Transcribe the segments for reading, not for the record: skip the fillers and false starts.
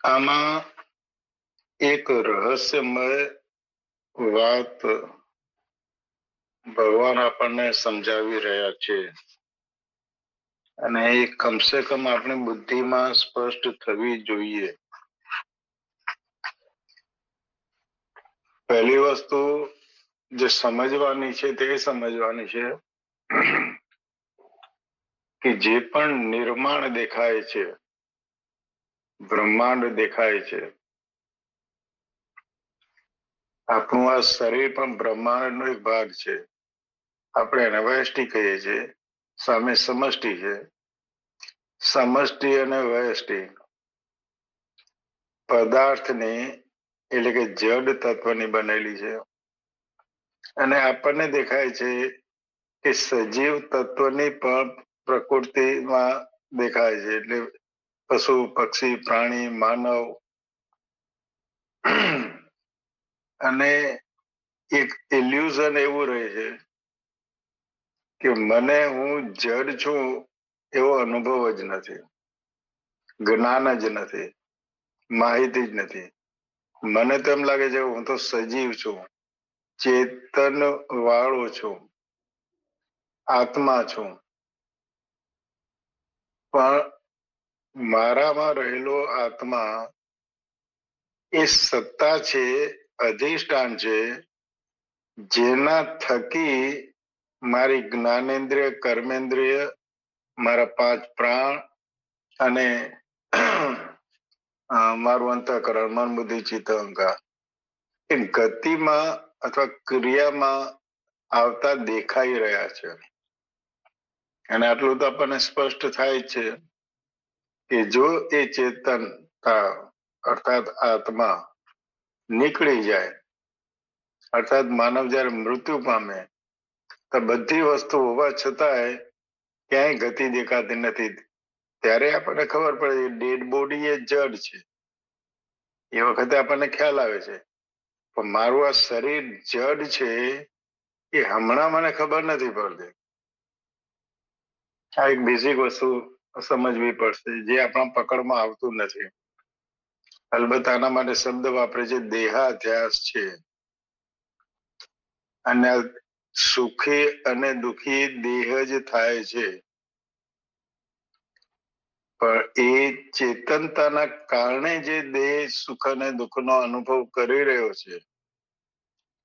આમાં એક રહસ્યમય વાત ભગવાન આપણને સમજાવી રહ્યા છે અને એ કમસે કમ આપણી બુદ્ધિમાં સ્પષ્ટ થવી જોઈએ. પહેલી વસ્તુ જે સમજવાની છે તે સમજવાની છે કે જે પણ નિર્માણ દેખાય છે, બ્રહ્માંડ દેખાય છે, આપણું આ શરીર પણ બ્રહ્માંડનો એક ભાગ છે. આપણે એને વ્યષ્ટિ કહીએ છીએ, સામે સમષ્ટિ છે. સમષ્ટિ અને વ્યષ્ટિ પદાર્થની એટલે કે જડ તત્વની બનેલી છે અને આપણને દેખાય છે કે સજીવ તત્વની પણ પ્રકૃતિમાં દેખાય છે, એટલે પશુ, પક્ષી, પ્રાણી, માનવ. અને એક ઇલ્યુઝન એવું રહે છે કે મને હું જડ છું એવો અનુભવ જ નથી, જ્ઞાન જ નથી, માહિતી જ નથી. મને તો એમ લાગે છે હું તો સજીવ છું, ચેતન વાળો છું, આત્મા છું. પણ મારામાં રહેલો આત્મા એ સત્તા છે, અધિષ્ઠાન છે, જેના થકી મારી જ્ઞાનેન્દ્રિય, કર્મેન્દ્રિય, મારા 5 પ્રાણ અને મારું અંતઃકરણ, મન, બુદ્ધિ, ચિત્ત, અહંકાર એ ગતિમાં અથવા ક્રિયામાં આવતા દેખાઈ રહ્યા છે. અને આટલું તો આપણને સ્પષ્ટ થાય છે કે જો એ ચેતનતા અર્થાત આત્મા નીકળી જાય, અર્થાત માનવ જ્યારે મૃત્યુ પામે તો બધી વસ્તુ હોવા છતાંય ક્યાંય ગતિ દેખાતી નથી, ત્યારે આપણને ખબર પડે ડેડ બોડી એ જડ છે. એ વખતે આપણને ખ્યાલ આવે છે પણ મારું આ શરીર જડ છે એ હમણાં મને ખબર નથી પડતી. આ એક બેઝિક વસ્તુ સમજવી પડશે જે આપણા પકડમાં આવતું નથી. અલબત્ત આના માટે શબ્દ વાપરે છે દેહાધ્યાસ છે. અને સુખી અને દુખી દેહ જ થાય છે, પણ એ ચેતનતાના કારણે જે દેહ સુખ અને દુઃખનો અનુભવ કરી રહ્યો છે,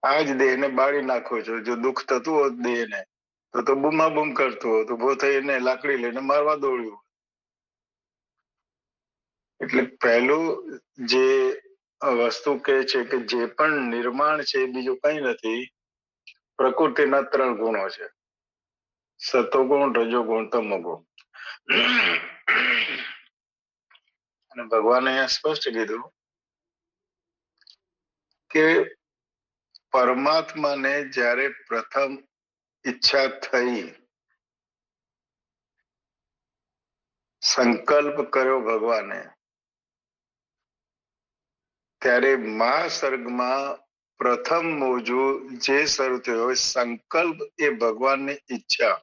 આ જ દેહને બાળી નાખો છો. જો દુઃખ થતું હોત દેહને તો બૂમાબૂમ કરતો હોત, ઉભો થઈને લાકડી લઈને મારવા દોડ્યો. એટલે પહેલું જે વસ્તુ કહે છે કે જે પણ નિર્માણ છે એ બીજું કંઈ નથી, પ્રકૃતિના 3 ગુણો છે, સતોગુણ, રજોગુણ, તમોગુણ. અને ભગવાને અહીંયા સ્પષ્ટ કીધું કે પરમાત્માને જ્યારે પ્રથમ ઈચ્છા થઈ, સંકલ્પ કર્યો ભગવાને, ત્યારે મહાસર્ગમાં પ્રથમ મોજું જે શરૂ થયો હોય સંકલ્પ એ ભગવાનની ઈચ્છા.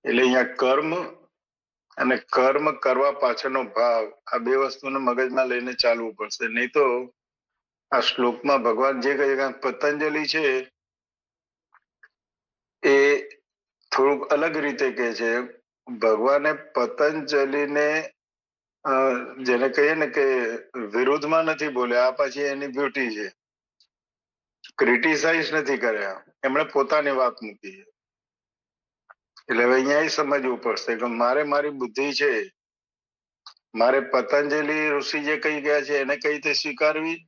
એટલે અહીંયા કર્મ અને કર્મ કરવા પાછળનો ભાવ, આ 2 વસ્તુને મગજમાં લઈને ચાલવું પડશે. નહીં તો આ શ્લોકમાં ભગવાન જે કહે છે, પતંજલિ છે એ થોડુંક અલગ રીતે કહે છે. ભગવાને પતંજલિને જેને કહીએ ને કે વિરુદ્ધમાં નથી બોલ્યા, આ પછી એની બ્યુટી છે. ક્રિટિસાઇઝ નથી કર્યા, એમણે પોતાની વાત મૂકી છે. એટલે હવે અહીંયા એ સમજવું પડશે કે મારી બુદ્ધિ છે, મારે પતંજલિ ઋષિ જે કહી ગયા છે એને કઈ રીતે સ્વીકારવી,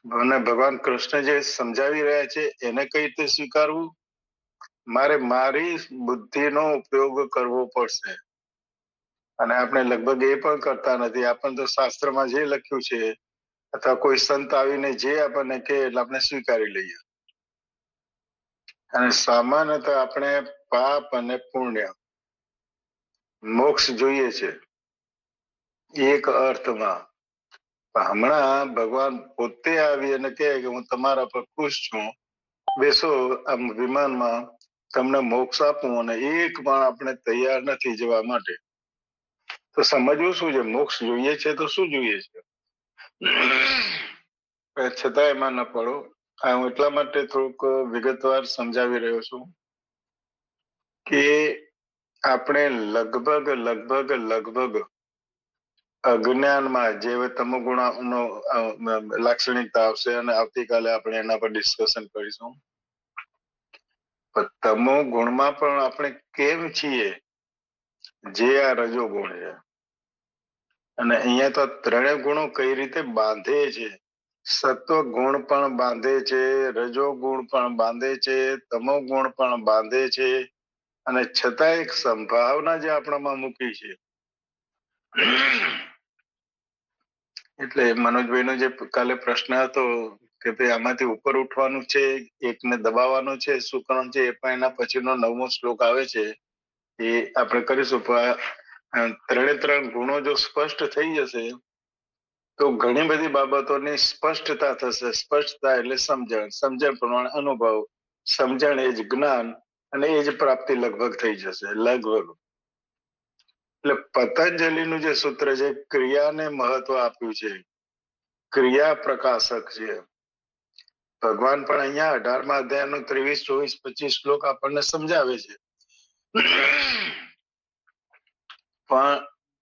અને ભગવાન કૃષ્ણ જે સમજાવી રહ્યા છે એને કઈ રીતે સ્વીકારવું, મારે મારી બુદ્ધિનો ઉપયોગ કરવો પડશે. અને આપણે લગભગ એ પણ કરતા નથી. આપણને તો શાસ્ત્રમાં જે લખ્યું છે અથવા કોઈ સંત આવીને જે આપણને કહે એટલે આપણે સ્વીકારી લઈએ. અને સામાન્યતઃ આપણે પાપ અને પુણ્ય, મોક્ષ જોઈએ છે એક અર્થમાં. હમણાં ભગવાન પોતે આવી અને કહે કે હું તમારા પર ખુશ છું, બેસો આમ વિમાનમાં તમને મોક્ષ આપું અને એક પણ આપણે તૈયાર નથી જવા માટે. તો સમજવું શું છે? મોક્ષ જોઈએ છે તો શું જોઈએ છે? છતાં એમાં ન પડો. હું એટલા માટે થોડુંક વિગતવાર સમજાવી રહ્યો છું કે આપણે લગભગ અજ્ઞાનમાં જે તમોગુણનો લાક્ષણિકતા આવશે અને આવતીકાલે આપણે એના પર ડિસ્કશન કરીશું. તમો ગુણમાં પણ આપણે કેમ છીએ? જે આ રજો ગુણ છે. અને અહીંયા તો ત્રણેય ગુણો કઈ રીતે બાંધે છે? સત્વ ગુણ પણ બાંધે છે, રજો ગુણ પણ બાંધે છે, તમો ગુણ પણ બાંધે છે, અને છતાં એક સંભાવના જે આપણામાં મૂકી છે. એટલે મનોજભાઈનો જે કાલે પ્રશ્ન હતો કે ભાઈ આમાંથી ઉપર ઉઠવાનું છે, એકને દબાવવાનું છે, શું કરવાનું છે, એ પણ એના પછીનો 9મો શ્લોક આવે છે, એ આપણે કરીશું. ત્રણ ગુણો જો સ્પષ્ટ થઈ જશે તો ઘણી બધી બાબતોની સ્પષ્ટતા થશે. સ્પષ્ટતા એટલે સમજણ પ્રમાણે અનુભવ, સમજણ એ જ જ્ઞાન, અને એ જ પ્રાપ્તિ લગભગ થઈ જશે. એટલે પતંજલિનું જે સૂત્ર છે, ક્રિયાને મહત્વ આપ્યું છે, ક્રિયા પ્રકાશક છે. ભગવાન પણ અહીંયા 18મા અધ્યાયનો 23, 24, 25 શ્લોક આપણને સમજાવે છે. પણ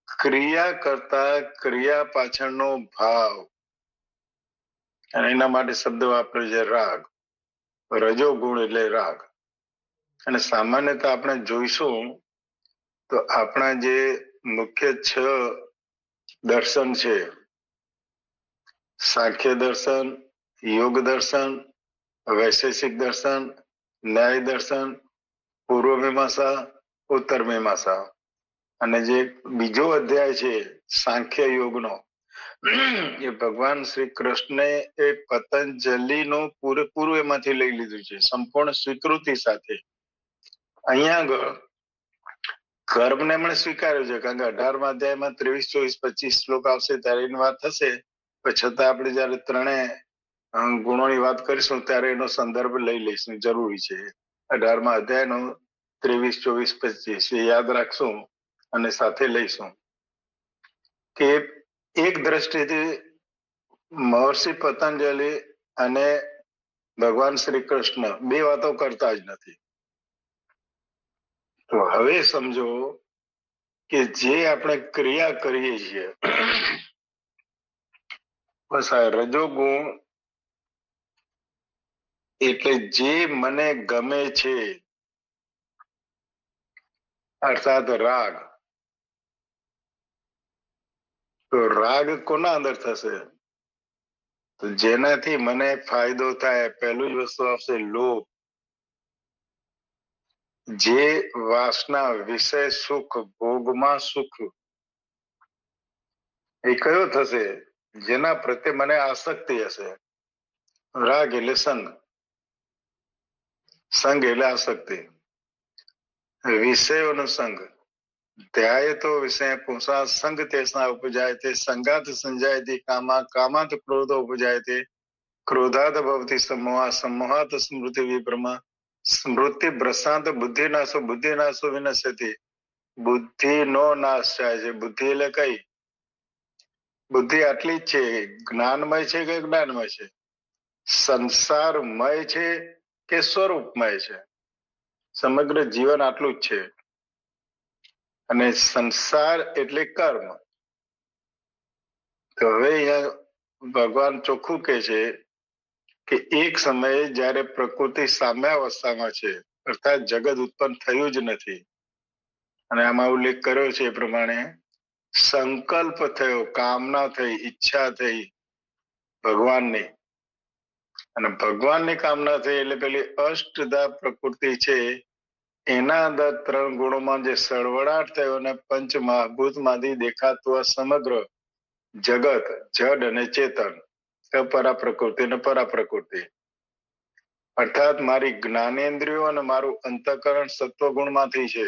ક્રિયા કરતા ક્રિયા પાછળનો ભાવ, અને એના માટે શબ્દ વાપરે છે રાગ. રજો ગુણ એટલે રાગ. અને સામાન્યતઃ આપણે જોઈશું તો આપણા જે મુખ્ય 6 દર્શન છે, સાંખ્ય દર્શન, યોગ દર્શન, વૈશેષિક દર્શન, ન્યાય દર્શન, પૂર્વ મીમાંસા, ઉત્તર મીમાંસા, અને જે બીજો અધ્યાય છે સાંખ્ય યોગનો, એ ભગવાન શ્રી કૃષ્ણે એ પતંજલિનું પૂરેપૂરું એમાંથી લઈ લીધું છે, સંપૂર્ણ સ્વીકૃતિ સાથે. અહીંયા આગળ કર્મને એમણે સ્વીકાર્યું છે, કારણ કે 18મા અધ્યાયમાં 23, 24, 25 શ્લોક આવશે ત્યારે એની વાત થશે. પણ છતાં આપણે જયારે ત્રણેય ગુણોની વાત કરીશું ત્યારે એનો સંદર્ભ લઈ લઈશું, જરૂરી છે. 18મા અધ્યાયનો 23, 24, 25 એ યાદ રાખશું અને સાથે લઈશું કે એક દ્રષ્ટિથી મહર્ષિ પતંજલિ અને ભગવાન શ્રી કૃષ્ણ બે વાતો કરતા જ નથી. તો હવે સમજો કે જે આપણે ક્રિયા કરીએ છીએ, બસ આ રજોગુણ એટલે જે મને ગમે છે, અર્થાત રાગ. તો રાગ કોના અંદર થશે? તો જેનાથી મને ફાયદો થાય. પહેલું જ વસ્તુ આવશે લોભ. જે વાસના, વિષય સુખ, ભોગમાં સુખ, એ કયો થશે? જેના પ્રત્યે મને આસક્તિ હશે. રાગ એટલે સંગ, સંગ એટલે આસક્તિ, વિષયોનો સંગ. ધ્યાયતો વિષય પુંસા સંગ તેસના ઉપજાયતે, સંગાત સંજાયતે કામા, કામાત ક્રોધો ઉપજાયતે, ક્રોધાત ભવતી સમોહા, સમોહાત સ્મૃતિ વિભ્રમા, સ્મૃતિ ભ્રષ્ટાંત બુદ્ધિનાશો, બુદ્ધિનાશો વિનશ્યતિ. બુદ્ધિનો નાશ થાય છે. બુદ્ધિ એટલે કઈ? બુદ્ધિ આટલી જ છે, જ્ઞાનમય છે કે જ્ઞાનમય છે? સંસારમય છે કે સ્વરૂપમય છે? સમગ્ર જીવન આટલું જ છે. અને સંસાર એટલે કર્મ. તો હવે અહીંયા ભગવાન ચોખ્ખું કહે છે કે એક સમયે જ્યારે પ્રકૃતિ સામ્યાવસ્થામાં છે, અર્થાત જગત ઉત્પન્ન થયું જ નથી, અને આમાં ઉલ્લેખ કર્યો છે એ પ્રમાણે સંકલ્પ થયો, કામના થઈ, ઈચ્છા થઈ ભગવાનની, અને ભગવાનની કામના થઈ એટલે પેલી અષ્ટધા પ્રકૃતિ છે, એના અંદર 3 ગુણોમાં જે સળવળાટ થયો અને પંચમહાભૂતમાંથી દેખાતું આ સમગ્ર જગત, જડ અને ચેતન, અપરા પ્રકૃતિ અને પરા પ્રકૃતિ, અર્થાત મારી જ્ઞાનેન્દ્રિયો અને મારું અંતઃકરણ સત્વગુણમાંથી છે,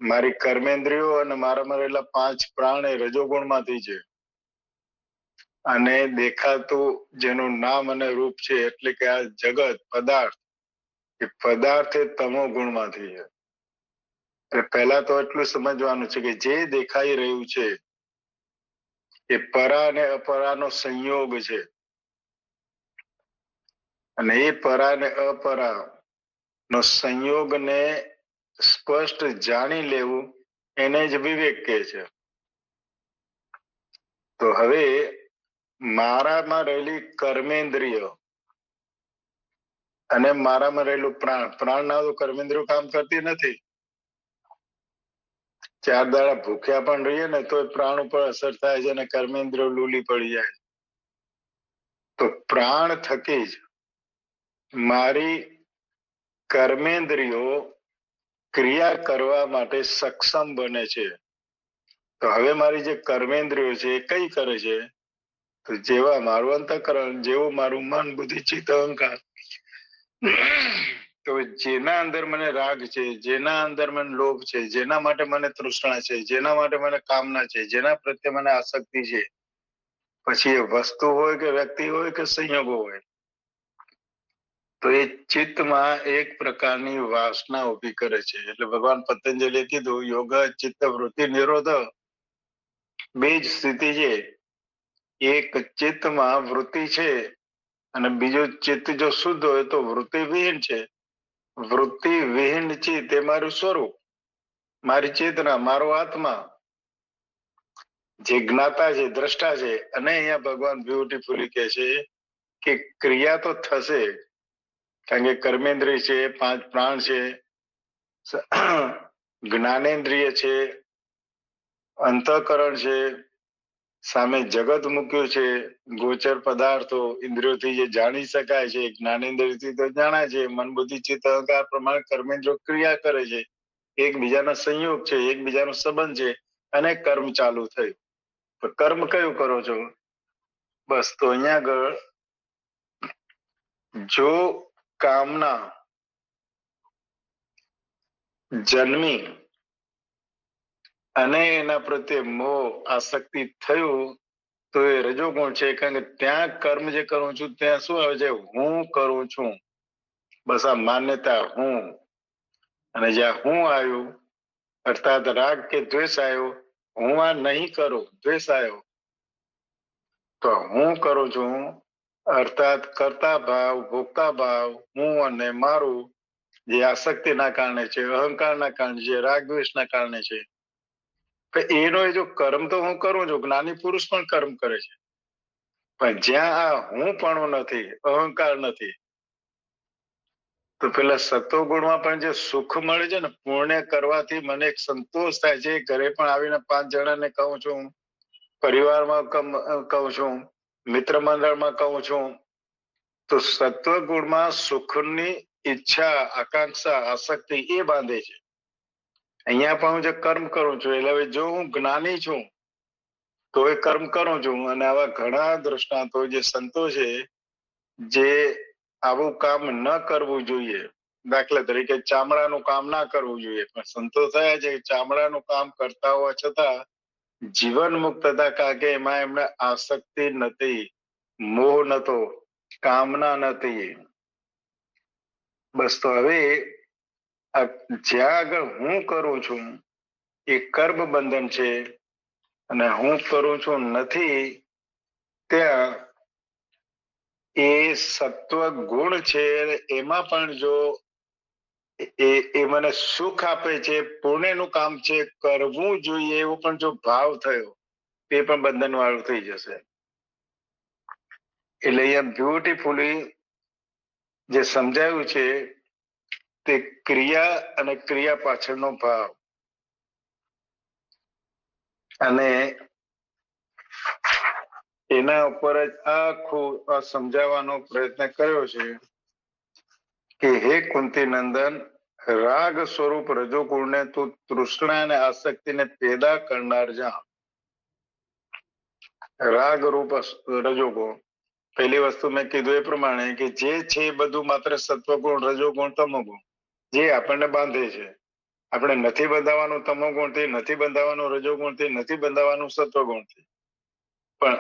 મારી કર્મેન્દ્રિયો અને મારામાં રહેલા 5 પ્રાણ એ રજોગુણમાંથી છે, અને દેખાતું જેનું નામ અને રૂપ છે એટલે કે આ જગત પદાર્થ એ પદાર્થ એ તમો ગુણમાંથી છે. એટલે પહેલા તો એટલું સમજવાનું છે કે જે દેખાઈ રહ્યું છે એ પરા અને અપરાનો સંયોગ છે, અને એ પરા અને અપરા નો સંયોગને સ્પષ્ટ જાણી લેવું એને જ વિવેક કહે છે. તો હવે મારામાં રહેલી કર્મેન્દ્રિય અને મારામાં રહેલું પ્રાણ ના તો કર્મેન્દ્રિયો કામ કરતી નથી. 4 દાડા ભૂખ્યા પણ રહીએ ને તો પ્રાણ ઉપર અસર થાય છે અને કર્મેન્દ્રિયો લૂલી પડી જાય. તો પ્રાણ થકી જ મારી કર્મેન્દ્રિયો ક્રિયા કરવા માટે સક્ષમ બને છે. તો હવે મારી જે કર્મેન્દ્રિયો છે એ કઈ કરે છે? તો જેવા મારું અંતઃકરણ, જેવું મારું મન, બુદ્ધિ, ચિત્ત, અહંકાર, તો જેના અંદર મને રાગ છે, જેના અંદર મને લોભ છે, જેના માટે મને તૃષ્ણા છે, જેના માટે મને કામના છે, જેના પ્રત્યે મને આસક્તિ છે, પછી એ વસ્તુ હોય કે વ્યક્તિ હોય કે સંયોગો હોય, તો એ ચિત્તમાં એક પ્રકારની વાસના ઉભી કરે છે. એટલે ભગવાન પતંજલિએ કીધું યોગ ચિત્ત વૃત્તિ નિરોધ, બે જ સ્થિતિ છે. એક ચિત્તમાં વૃત્તિ છે અને બીજું ચિત્ત જો શુદ્ધ હોય તો વૃત્તિ વિહીન છે. વૃત્તિ વિહીન ચિત્ત એ મારું સ્વરૂપ, મારી ચેતના, મારો આત્મા, જે જ્ઞાતા છે, દ્રષ્ટા છે. અને અહીંયા ભગવાન બ્યુટીફુલી કહે છે કે ક્રિયા તો થશે, કારણ કે કર્મેન્દ્રિય છે, 5 પ્રાણ છે, જ્ઞાનેન્દ્રિય છે, અંતઃકરણ છે, સામે જગત મૂક્યું છે, ગોચર પદાર્થો ઇન્દ્રિયોથી જે જાણી શકાય છે, જ્ઞાનેન્દ્રિયથી તો જાણાય છે, મન, બુદ્ધિ, ચિત્ત, અહંકાર પ્રમાણે કર્મેન્દ્રિયો ક્રિયા કરે છે, એકબીજાનો સંયોગ છે, એકબીજાનો સંબંધ છે, અને કર્મ ચાલુ થયું. તો કર્મ કયું કરો છો? બસ તો અહીંયા આગળ જો કામના જન્મી અને એના પ્રત્યે મોહ, આસક્તિ થયું તો એ રજોગુણ છે. કારણ કે ત્યાં કર્મ જે કરું છું ત્યાં શું આવે છે? હું કરું છું. બસ આ માન્યતા હું, અને જ્યાં હું આવ્યું અર્થાત રાગ કે દ્વેષ આવ્યો, હું આ નહીં કરું, દ્વેષ આવ્યો, તો હું કરું છું અર્થાત કરતા ભાવ, ભોગતા ભાવ, હું અને મારું, જે આસક્તિના કારણે છે, અહંકારના કારણે છે, રાગ દ્વેષના કારણે છે. એનો એ જો કર્મ તો હું કરું છું, જ્ઞાની પુરુષ પણ કર્મ કરે છે, પણ જ્યાં આ હું પણ નથી, અહંકાર નથી, તો પેલા સત્વગુણમાં પણ જે સુખ મળે છે ને, પુણ્ય કરવાથી મને એક સંતોષ થાય છે. ઘરે પણ આવીને 5 જણાને કહું છું, પરિવારમાં કહું છું, મિત્ર મંડળમાં કહું છું, તો સત્વગુણમાં સુખની ઈચ્છા, આકાંક્ષા, આસક્તિ એ બાંધે છે. અહીંયા પણ હું જે કર્મ કરું છું, એટલે હવે જો હું જ્ઞાની છું તો એ કર્મ કરું છું. અને આવા ઘણા દ્રષ્ટાંતો જે સંતો છે જે આવું કામ ન કરવું જોઈએ, દાખલા તરીકે ચામડાનું કામ ના કરવું જોઈએ, પણ સંતો થયા છે ચામડાનું કામ કરતા હોવા છતાં જીવન મુક્ત હતા, કારણ કે એમાં એમને આસક્તિ નથી, મોહ નતો, કામના નથી. બસ તો હવે જ્યાં આગળ હું કરું છું એ કર્મ બંધન છે, અને હું કરું છું નથી ત્યાં એ સત્વ ગુણ છે. એમાં પણ જો એ મને સુખ આપે છે, પુણ્યનું કામ છે, કરવું જોઈએ એવો પણ જો ભાવ થયો, તે પણ બંધન વાળું થઈ જશે. એટલે અહીંયા બ્યુટીફુલી જે સમજાયું છે તે ક્રિયા અને ક્રિયા પાછળનો ભાવ, અને એના ઉપર જ આખું સમજાવવાનો પ્રયત્ન કર્યો છે કે હે કુંતી નંદન, રાગ સ્વરૂપ રજોગુણને તું તૃષ્ણા અને આસક્તિને પેદા કરનાર જાણ. રાગ રૂપ રજોગુણ, પહેલી વસ્તુ મેં કીધું એ પ્રમાણે કે જે છે એ બધું માત્ર સત્વગુણ, રજોગુણ, તમોગુણ, જે આપણને બાંધે છે. આપણે નથી બંધાવાનું તમોગુણથી, નથી બંધાવાનું રજોગુણથી, નથી બંધાવાનું સત્વગુણથી, પણ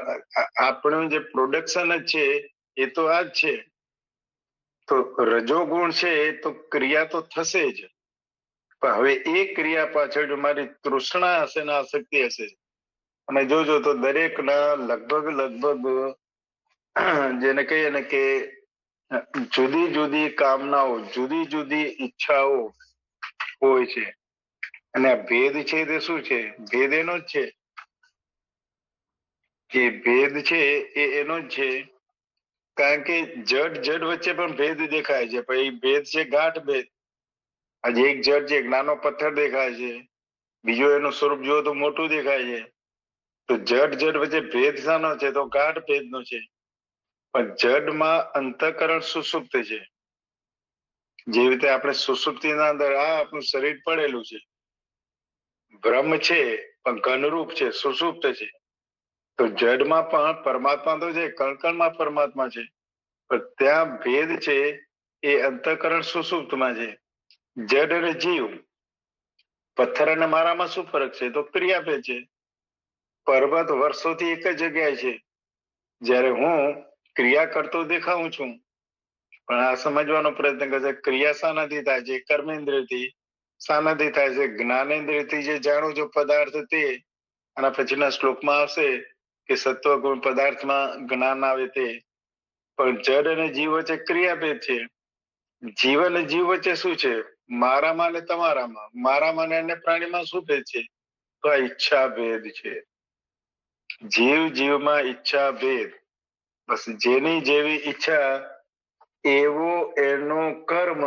આપણું જે પ્રોડક્શન જ છે એ તો આ જ છે. તો રજોગુણ છે તો ક્રિયા તો થશે જ, પણ હવે એ ક્રિયા પાછળ જો મારી તૃષ્ણા હશે ને આસક્તિ હશે, અને જોજો તો દરેકના લગભગ જેને કહીએ ને કે જુદી જુદી કામનાઓ, જુદી જુદી ઈચ્છાઓ હોય છે. અને આ ભેદ છે તે શું છે? ભેદ એનો જ છે, જે ભેદ છે એ એનો જ છે. કારણ કે જડ વચ્ચે પણ ભેદ દેખાય છે, પણ એ ભેદ છે ગાઢ ભેદ. આજે એક જડ છે, એક નાનો પથ્થર દેખાય છે, બીજો એનું સ્વરૂપ જુઓ તો મોટું દેખાય છે. તો જડ વચ્ચે ભેદ શાનો છે? તો ગાઢ ભેદનો છે. પણ જડમાં અંતઃકરણ સુષુપ્ત છે. જે રીતે આપણે સુષુપ્તિના અંદર આ આપણું શરીર પડેલું છે, ભ્રમ છે પણ ઘનરૂપ છે, સુષુપ્ત છે. તો જડમાં પણ પરમાત્મા તો છે, કણકણમાં પરમાત્મા છે, પણ ત્યાં ભેદ છે એ અંતઃકરણ સુષુપ્તમાં છે. જડ અને જીવ, પથ્થર અને મારામાં શું ફરક છે? તો ક્રિયાભેદ છે. પર્વત વર્ષોથી એક જ જગ્યાએ છે, જ્યારે હું ક્રિયા કરતો દેખાઉં છું, પણ આ સમજવાનો પ્રયત્ન કરશે ક્રિયા શાનાથી થાય છે? કર્મેન્દ્રિયથી. શાનાથી થાય છે? જ્ઞાનેન્દ્રિયથી. જે જાણું છું પદાર્થ તે, આના પછીના શ્લોકમાં આવશે કે સત્વગુણ પદાર્થમાં જ્ઞાન આવે તે. પણ જડ અને જીવ વચ્ચે ક્રિયાભેદ છે. જીવ અને જીવ વચ્ચે શું છે? મારામાં ને તમારામાં, મારામાં ને અન્ય પ્રાણીમાં શું ભેદ છે? તો આ ઈચ્છા ભેદ છે. જીવમાં ઈચ્છા ભેદ. બસ જેની જેવી ઈચ્છા એવો એનો કર્મ,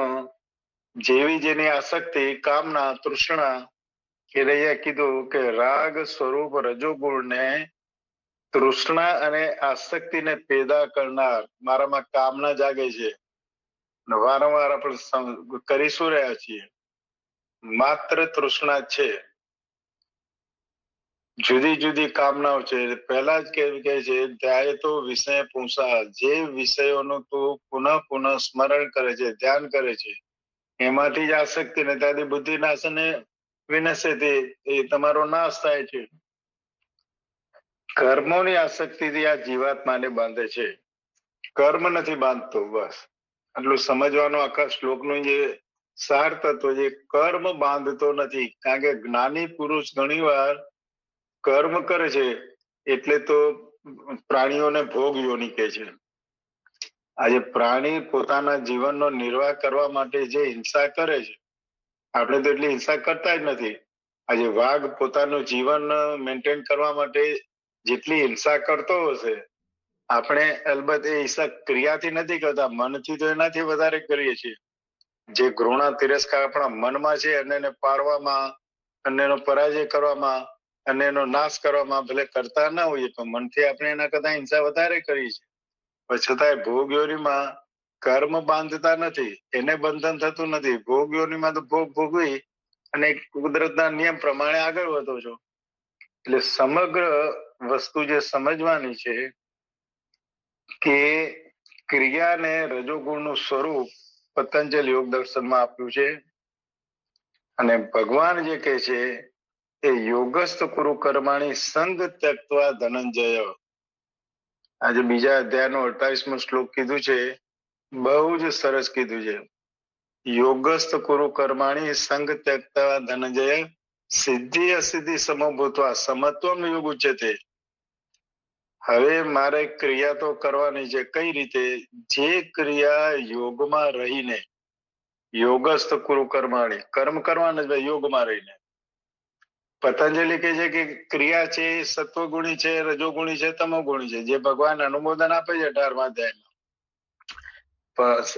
જેવી જેની આસક્તિ, કામના, તૃષ્ણા. એટલે અહીંયા કીધું કે રાગ સ્વરૂપ રજોગુણ ને તૃષ્ણા અને આસક્તિને પેદા કરનાર, મારામાં કામના જાગે છે, વારંવાર આપણે કરીશું રહ્યા છીએ, માત્ર તૃષ્ણા છે. જુદી જુદી કામનાઓ છે. પહેલા જ કહે છે ધ્યાય તો વિષય પુંસા, જે વિષયોનું તું પુનઃ સ્મરણ કરે છે, ધ્યાન કરે છે, એમાંથી જ આસક્તિ ને ત્યાંથી બુદ્ધિ નાશ અને વિનાશે તે એ તમારો નાશ થાય છે. કર્મોની આસક્તિથી આ જીવાત્માને બાંધે છે, કર્મ નથી બાંધતો. બસ આટલું સમજવાનું આખા શ્લોકનું જે સાર તત્વ છે. કર્મ બાંધતો નથી, કારણ કે જ્ઞાની પુરુષ ઘણીવાર કર્મ કરે છે, એટલે તો પ્રાણીઓને ભોગ યોની કહે છે. આજે પ્રાણી પોતાના જીવનનો નિર્વાહ કરવા માટે જે હિંસા કરે છે, આપણે તો એટલી હિંસા કરતા જ નથી. આજે વાઘ પોતાનું જીવન મેન્ટેન કરવા માટે જેટલી હિંસા કરતો હશે, આપણે અલબત્ત એ હિંસા ક્રિયાથી નથી કરતા, મનથી તો એનાથી વધારે કરીએ છીએ. જે ઘૃણા તિરસ્કાર આપણા મનમાં છે, અને એને પાડવામાં, અને એનો પરાજય કરવામાં, અને એનો નાશ કરવામાં ભલે કરતા ના હોઈએ, પણ મનથી આપણે એના કરતા હિંસા વધારે કરીએ છીએ. પણ છતાંય ભોગ યોનીમાં કર્મ બાંધતા નથી, એને બંધન થતું નથી. ભોગ યોનીમાં તો ભોગ ભોગવી અને કુદરતના નિયમ પ્રમાણે આગળ વધો છો. એટલે સમગ્ર વસ્તુ જે સમજવાની છે કે ક્રિયાને રજોગુણનું સ્વરૂપ પતંજલિ યોગ દર્શનમાં આપ્યું છે. અને ભગવાન જે કહે છે એ યોગસ્થ કુરુ કર્માણી સંગ ત્યક્ત્વા ધનંજય. આજે બીજા અધ્યાયનો 48મો શ્લોક કીધું છે, બહુ જ સરસ કીધું છે. યોગસ્થ કુરુ કર્માણી સંગ ત્યક્ત્વા ધનંજય સિદ્ધિ અસિદ્ધિ સમભૂત્વા સમત્વમ યોગ ઉચ્યતે. હવે મારે ક્રિયા તો કરવાની છે. કઈ રીતે? જે ક્રિયા યોગમાં રહીને, યોગસ્થ કુરુ કર્માણી, કર્મ કરવાના યોગમાં રહીને. પતંજલિ કહે છે કે ક્રિયા છે સત્વગુણી છે, રજોગુણી છે, તમોગુણી છે, જે ભગવાન અનુમોદન આપે છે 18મા અધ્યાયમાં.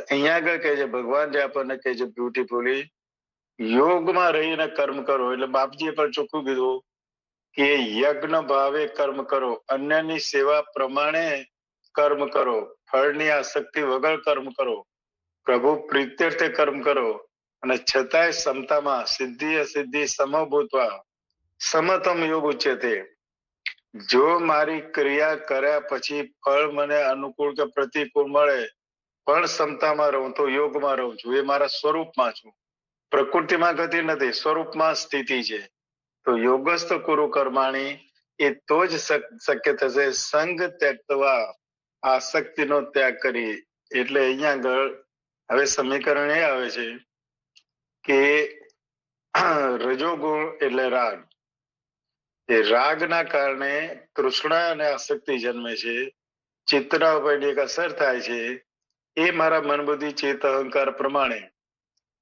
અહીંયા આગળ કહે છે, ભગવાન જે આપણને કહે છે બ્યુટીફુલી, યોગમાં રહીને કર્મ કરો. એટલે બાપજીએ પણ ચોખ્ખું કીધું કે યજ્ઞ ભાવે કર્મ કરો, અન્યની સેવા પ્રમાણે કર્મ કરો, ફળની આસક્તિ વગર કર્મ કરો, પ્રભુ પ્રીત્યર્થે કર્મ કરો, અને છતાંય ક્ષમતામાં સિદ્ધિ અસિદ્ધિ સમભૂત્વા સમતમ યોગ ઉચ્યતે. જો મારી ક્રિયા કર્યા પછી ફળ મને અનુકૂળ કે પ્રતિકૂળ મળે, પણ ક્ષમતામાં રહું તો યોગમાં રહું છું. એ મારા સ્વરૂપમાં છું, પ્રકૃતિમાં ગતિ નથી, સ્વરૂપમાં સ્થિતિ છે. તો યોગસ્થ કુરુ કર્માણી એ તો જ શક્ય થશે સંગ ત્યક્તવા, આસક્તિનો ત્યાગ કરી. એટલે અહીંયા આગળ હવે સમીકરણ એ આવે છે કે રજોગુણ એટલે રાગ. એ રાગના કારણે તૃષ્ણા અને આસક્તિ જન્મે છે, ચિત્તના ઉપર એક અસર થાય છે. એ મારા મન બુદ્ધિ ચેત અહંકાર પ્રમાણે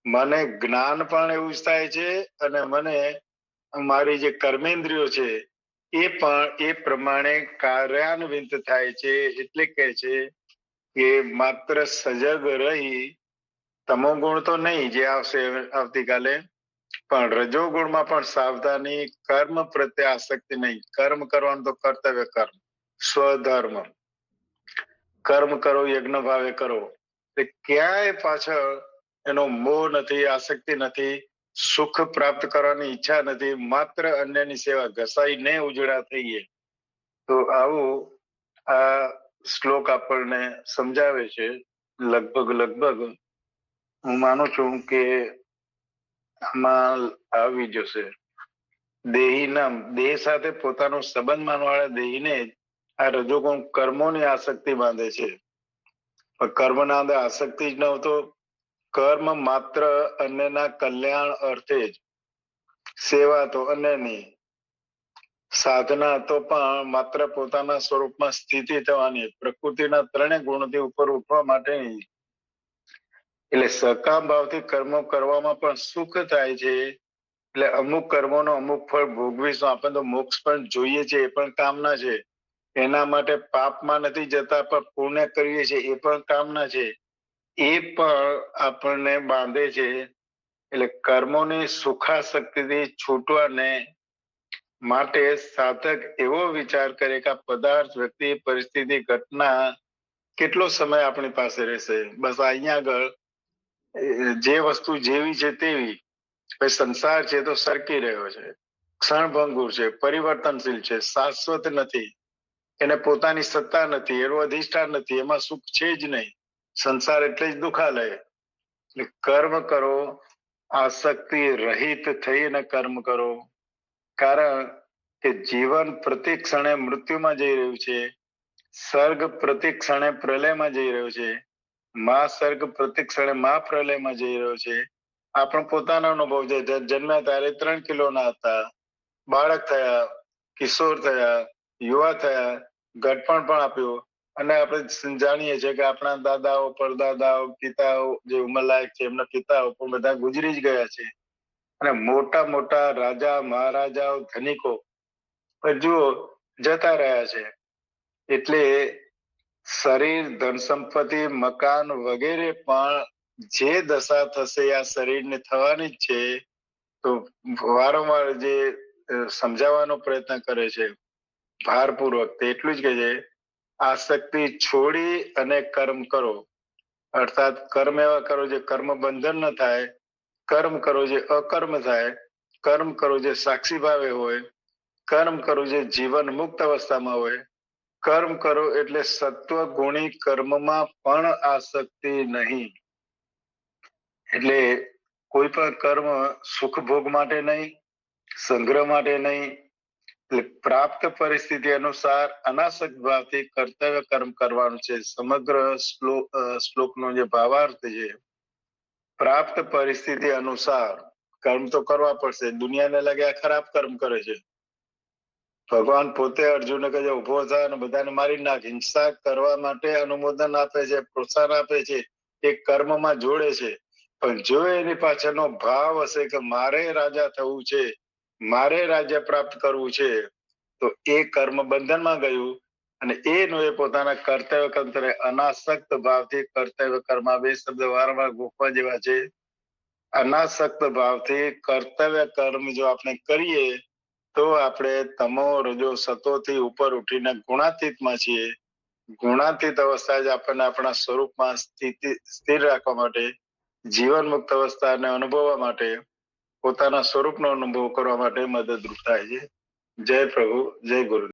મને જ્ઞાન પણ એવું જ થાય છે, અને મને મારી જે કર્મેન્દ્રિયો છે એ પણ એ પ્રમાણે કાર્યાન્વિત થાય છે. એટલે કે છે કે માત્ર સજગ રહી, તમોગુણ તો નહીં જે આવશે આવતીકાલે, પણ રજોગુણમાં પણ સાવધાની, કર્મ પ્રત્યે આસક્તિ નહીં. કર્મ કરવાનું તો કર્તવ્ય કર્મ, સ્વધર્મ કર્મ કરો, યજ્ઞ ભાવે કરો. ક્યાંય પાછળ એનો મોહ નથી, આસક્તિ નથી, સુખ પ્રાપ્ત કરવાની ઈચ્છા નથી, માત્ર અન્યની સેવા, ઘસાઈને ઉજળા થઈએ. તો આવું આ શ્લોક આપણને સમજાવે છે. લગભગ હું માનું છું કે આમાં આવી જશે. દેહીના દેહ સાથે પોતાનો સંબંધ માનવાળા દેહીને આ રજોગુણ કર્મોની આસક્તિ બાંધે છે. કર્મના અંદર આસક્તિ જ ન તો કર્મ માત્ર અન્યના કલ્યાણ અર્થે જ, સેવા તો અન્યની, સાધના તો પણ માત્ર પોતાના સ્વરૂપમાં સ્થિતિ થવાની, પ્રકૃતિના ત્રણેય ગુણથી ઉપર ઉઠવા માટેની. એટલે સકામ ભાવથી કર્મો કરવામાં પણ સુખ થાય છે. એટલે અમુક કર્મોનો અમુક ફળ ભોગવીશું. આપણે તો મોક્ષ પણ જોઈએ છે, એ પણ કામના છે. એના માટે પાપમાં નથી જતા, પણ પુણ્ય કરીએ છીએ એ પણ કામના છે. એ પણ આપણને બાંધે છે. એટલે કર્મોની સુખાસક્તિથી છૂટવાને માટે સાધક એવો વિચાર કરે કે આ પદાર્થ, વ્યક્તિ, પરિસ્થિતિ, ઘટના કેટલો સમય આપણી પાસે રહેશે. બસ અહીંયા આગળ જે વસ્તુ જેવી છે તેવી. સંસાર છે તો સરકી રહ્યો છે, ક્ષણભંગુર છે, પરિવર્તનશીલ છે, શાશ્વત નથી. એને પોતાની સત્તા નથી, એનું અધિષ્ઠાન નથી, એમાં સુખ છે જ નહીં. સંસાર એટલે જ દુખાલય. એટલે કર્મ કરો, આસક્તિ રહિત થઈને કર્મ કરો. કારણ કે જીવન પ્રતિ ક્ષણે મૃત્યુમાં જઈ રહ્યું છે, સર્ગ પ્રતિ ક્ષણે પ્રલયમાં જઈ રહ્યો છે, સર્ગ પ્રતિ ક્ષણે પ્રલયમાં જઈ રહ્યો છે. આપણો પોતાનો અનુભવ છે. જન્મ્યા ત્યારે 3 કિલોના હતા, બાળક થયા, કિશોર થયા, યુવા થયા, ઘડપણ પણ આપ્યું, અને આપણે જાણીએ છીએ કે આપણા દાદાઓ, પરદાદાઓ, પિતાઓ જે ઉંમરલાયક છે એમના પિતાઓ પણ બધા ગુજરી જ ગયા છે. અને મોટા મોટા રાજા, મહારાજાઓ, ધનિકો જુઓ જતા રહ્યા છે. એટલે શરીર, ધન સંપત્તિ, મકાન વગેરે પણ જે દશા થશે આ શરીરને થવાની જ છે. તો વારંવાર જે સમજાવવાનો પ્રયત્ન કરે છે ભારપૂર્વક, તે એટલું જ કે છે આસક્તિ છોડી અને કર્મ કરો. અર્થાત કર્મ એવા કરો જે કર્મ બંધન ન થાય, કર્મ કરો જે અકર્મ થાય, કર્મ કરો જે સાક્ષી ભાવે હોય, કર્મ કરો જે જીવન મુક્ત અવસ્થામાં હોય, કર્મ કરો એટલે સત્વ ગુણી કર્મમાં પણ આસક્તિ નહીં. એટલે કોઈ પણ કર્મ સુખ ભોગ માટે નહીં, સંગ્રહ માટે નહીં, પ્રાપ્ત પરિસ્થિતિ અનુસાર અનાસક્ત ભાવથી કર્તવ્ય કર્મ કરવાનું છે. સમગ્ર શ્લોકનો જે ભાવાર્થ છે, પ્રાપ્ત પરિસ્થિતિ અનુસાર કર્મ તો કરવા પડશે. દુનિયાને લાગે આ ખરાબ કર્મ કરે છે, ભગવાન પોતે અર્જુનને કહે છે ઉભો થાય અને બધાને મારી નાખ. હિંસા કરવા માટે અનુમોદન આપે છે, પ્રોત્સાહન આપે છે, એ કર્મમાં જોડે છે. પણ જો એની પાછળનો ભાવ હશે કે મારે રાજા થવું છે, મારે રાજ્ય પ્રાપ્ત કરવું છે, તો એ કર્મ બંધનમાં ગયું. અને એનું એ પોતાના કર્તવ્ય કર્મ અનાસક્ત ભાવથી કર્તવ્ય કર્મ, બે શબ્દ વારંવાર ગોખવા જેવા છે. અનાસક્ત ભાવથી કર્તવ્ય કર્મ જો આપણે કરીએ તો આપણે તમો રજો સતોથી ઉપર ઉઠીને ગુણાતીતમાં છીએ. ગુણાતીત અવસ્થા જ આપણને આપણા સ્વરૂપમાં સ્થિર રાખવા માટે, જીવન મુક્ત અવસ્થાને અનુભવવા માટે, પોતાના સ્વરૂપનો અનુભવ કરવા માટે મદદરૂપ થાય છે. જય પ્રભુ, જય ગુરુ.